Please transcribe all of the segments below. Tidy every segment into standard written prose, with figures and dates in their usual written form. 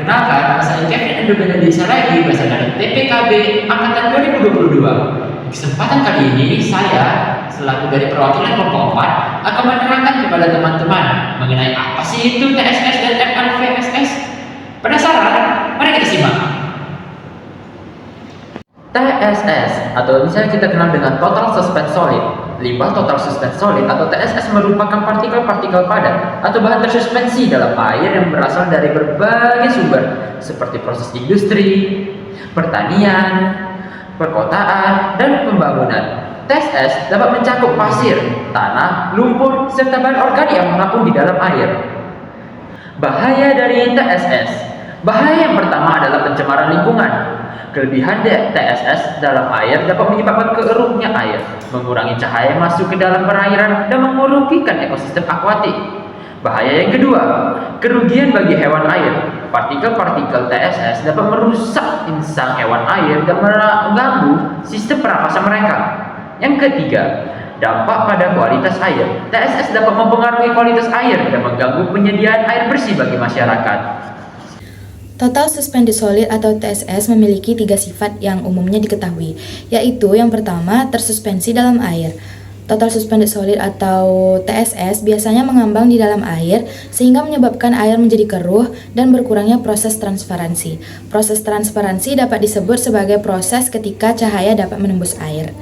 Perkenalkan, nama saya Kevin Endobendadisa lagi, berasal dari TPKB Angkatan 2022. Di kesempatan kali ini, saya selaku dari perwakilan kelompok 4 akan menerangkan kepada teman-teman mengenai apa sih itu TSS dan MLVSS. Penasaran? Mari kita simak. TSS atau bisa kita kenal dengan Total Suspense Solid. Limbah total suspense solid atau TSS merupakan partikel-partikel padat atau bahan tersuspensi dalam air yang berasal dari berbagai sumber seperti proses industri, pertanian, perkotaan, dan pembangunan. TSS dapat mencakup pasir, tanah, lumpur, serta bahan organik yang mengapung di dalam air. Bahaya dari TSS. Bahaya yang pertama adalah pencemaran lingkungan. Kelebihan TSS dalam air dapat menyebabkan keruhnya air, mengurangi cahaya masuk ke dalam perairan, dan merugikan ekosistem akuatik. Bahaya yang kedua, kerugian bagi hewan air. Partikel-partikel TSS dapat merusak insang hewan air dan mengganggu sistem pernafasan mereka. Yang ketiga, dampak pada kualitas air. TSS dapat mempengaruhi kualitas air dan mengganggu penyediaan air bersih bagi masyarakat. Total Suspended Solid atau TSS memiliki 3 sifat yang umumnya diketahui, yaitu yang pertama, tersuspensi dalam air. Total Suspended Solid atau TSS biasanya mengambang di dalam air sehingga menyebabkan air menjadi keruh dan berkurangnya proses transparansi. Proses transparansi dapat disebut sebagai proses ketika cahaya dapat menembus air.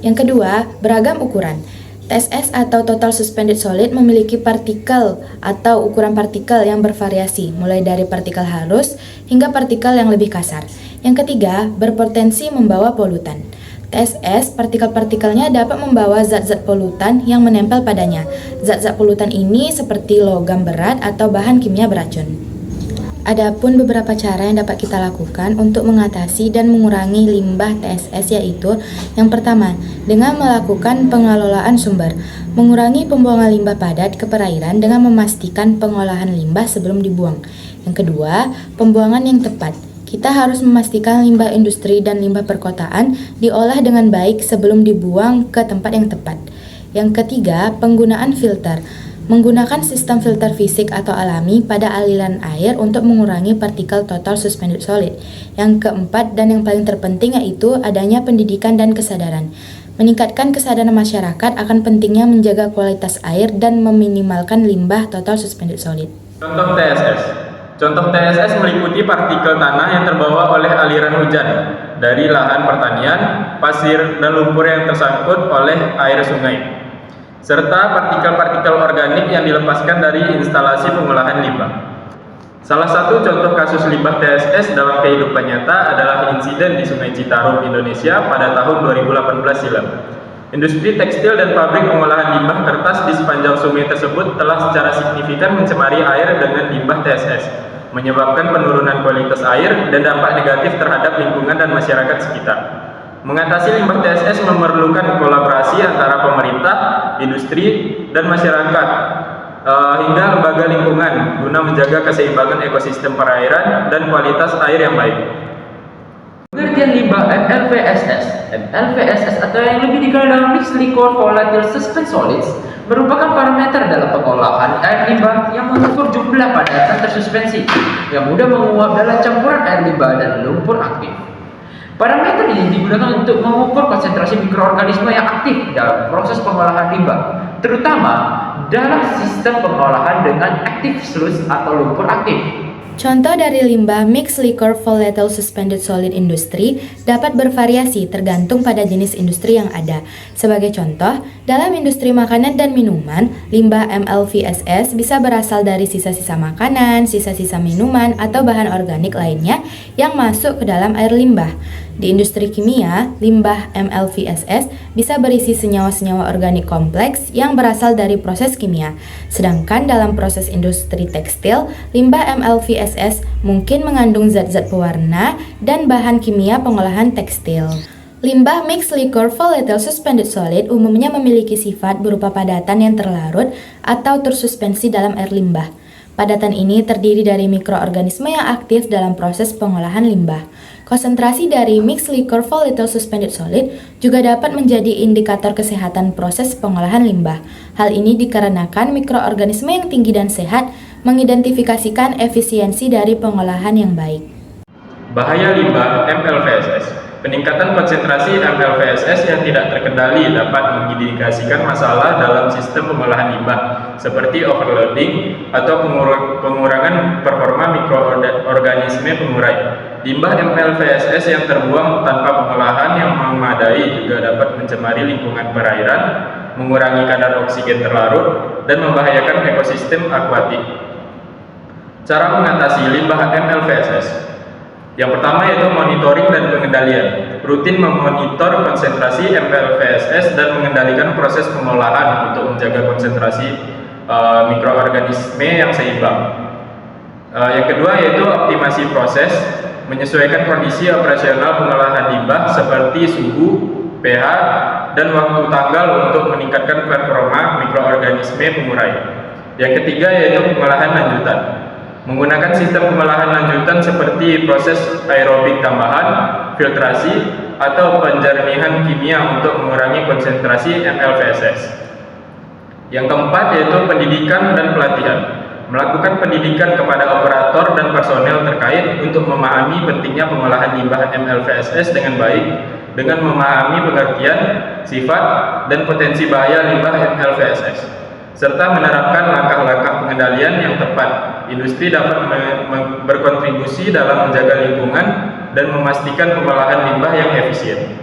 Yang kedua, beragam ukuran. TSS atau Total Suspended Solid memiliki partikel atau ukuran partikel yang bervariasi, mulai dari partikel halus hingga partikel yang lebih kasar. Yang ketiga, berpotensi membawa polutan. TSS, partikel-partikelnya dapat membawa zat-zat polutan yang menempel padanya. Zat-zat polutan ini seperti logam berat atau bahan kimia beracun. Adapun beberapa cara yang dapat kita lakukan untuk mengatasi dan mengurangi limbah TSS, yaitu yang pertama, dengan melakukan pengelolaan sumber, mengurangi pembuangan limbah padat ke perairan dengan memastikan pengolahan limbah sebelum dibuang. Yang kedua, pembuangan yang tepat. Kita harus memastikan limbah industri dan limbah perkotaan diolah dengan baik sebelum dibuang ke tempat yang tepat. Yang ketiga, penggunaan filter. Menggunakan sistem filter fisik atau alami pada aliran air untuk mengurangi partikel total suspended solid. Yang keempat dan yang paling terpenting yaitu adanya pendidikan dan kesadaran. Meningkatkan kesadaran masyarakat akan pentingnya menjaga kualitas air dan meminimalkan limbah total suspended solid. Contoh TSS. Contoh TSS meliputi partikel tanah yang terbawa oleh aliran hujan dari lahan pertanian, pasir, dan lumpur yang tersangkut oleh air sungai, serta partikel-partikel organik yang dilepaskan dari instalasi pengolahan limbah. Salah satu contoh kasus limbah TSS dalam kehidupan nyata adalah insiden di Sungai Citarum, Indonesia pada tahun 2018 silam. Industri tekstil dan pabrik pengolahan limbah kertas di sepanjang sungai tersebut telah secara signifikan mencemari air dengan limbah TSS, menyebabkan penurunan kualitas air dan dampak negatif terhadap lingkungan dan masyarakat sekitar. Mengatasi limbah TSS memerlukan kolaborasi antara pemerintah, industri, dan masyarakat hingga lembaga lingkungan guna menjaga keseimbangan ekosistem perairan dan kualitas air yang baik. Pengertian limbah MLVSS. MLVSS atau yang lebih dikenal dengan Mixed Liquor Volatile Suspended Solids merupakan parameter dalam pengolahan air limbah yang mengukur jumlah padatan tersuspensi yang mudah menguap dalam campuran air limbah dan lumpur aktif. Parameter ini digunakan untuk mengukur konsentrasi mikroorganisme yang aktif dalam proses pengolahan limbah, terutama dalam sistem pengolahan dengan active sludge atau lumpur aktif. Contoh dari limbah Mixed Liquor Volatile Suspended Solid Industry dapat bervariasi tergantung pada jenis industri yang ada. Sebagai contoh, dalam industri makanan dan minuman, limbah MLVSS bisa berasal dari sisa-sisa makanan, sisa-sisa minuman, atau bahan organik lainnya yang masuk ke dalam air limbah. Di industri kimia, limbah MLVSS bisa berisi senyawa-senyawa organik kompleks yang berasal dari proses kimia. Sedangkan dalam proses industri tekstil, limbah MLVSS mungkin mengandung zat-zat pewarna dan bahan kimia pengolahan tekstil. Limbah Mixed Liquor Volatile Suspended Solid umumnya memiliki sifat berupa padatan yang terlarut atau tersuspensi dalam air limbah. Padatan ini terdiri dari mikroorganisme yang aktif dalam proses pengolahan limbah. Konsentrasi dari Mixed Liquor Volatile Suspended Solid juga dapat menjadi indikator kesehatan proses pengolahan limbah. Hal ini dikarenakan mikroorganisme yang tinggi dan sehat mengidentifikasikan efisiensi dari pengolahan yang baik. Bahaya limbah MLVSS. Peningkatan konsentrasi MLVSS yang tidak terkendali dapat mengindikasikan masalah dalam sistem pengolahan limbah, seperti overloading atau pengurangan performa mikroorganisme pengurai. Limbah MLVSS yang terbuang tanpa pengolahan yang memadai juga dapat mencemari lingkungan perairan, mengurangi kadar oksigen terlarut, dan membahayakan ekosistem akuatik. Cara mengatasi limbah MLVSS. Yang pertama yaitu monitoring dan pengendalian. Rutin memonitor konsentrasi MLVSS dan mengendalikan proses pengolahan untuk menjaga konsentrasi mikroorganisme yang seimbang. Yang kedua yaitu optimasi proses, menyesuaikan kondisi operasional pengolahan limbah seperti suhu, pH, dan waktu tanggal untuk meningkatkan performa mikroorganisme pengurai. Yang ketiga yaitu pengolahan lanjutan. Menggunakan sistem pengolahan lanjutan seperti proses aerobik tambahan, filtrasi, atau penjernihan kimia untuk mengurangi konsentrasi MLVSS. Yang keempat yaitu pendidikan dan pelatihan. Melakukan pendidikan kepada operator dan personel terkait untuk memahami pentingnya pengolahan limbah MLVSS dengan baik, dengan memahami pengertian, sifat, dan potensi bahaya limbah MLVSS, serta menerapkan langkah-langkah pengendalian yang tepat. Industri dapat berkontribusi dalam menjaga lingkungan dan memastikan pengolahan limbah yang efisien.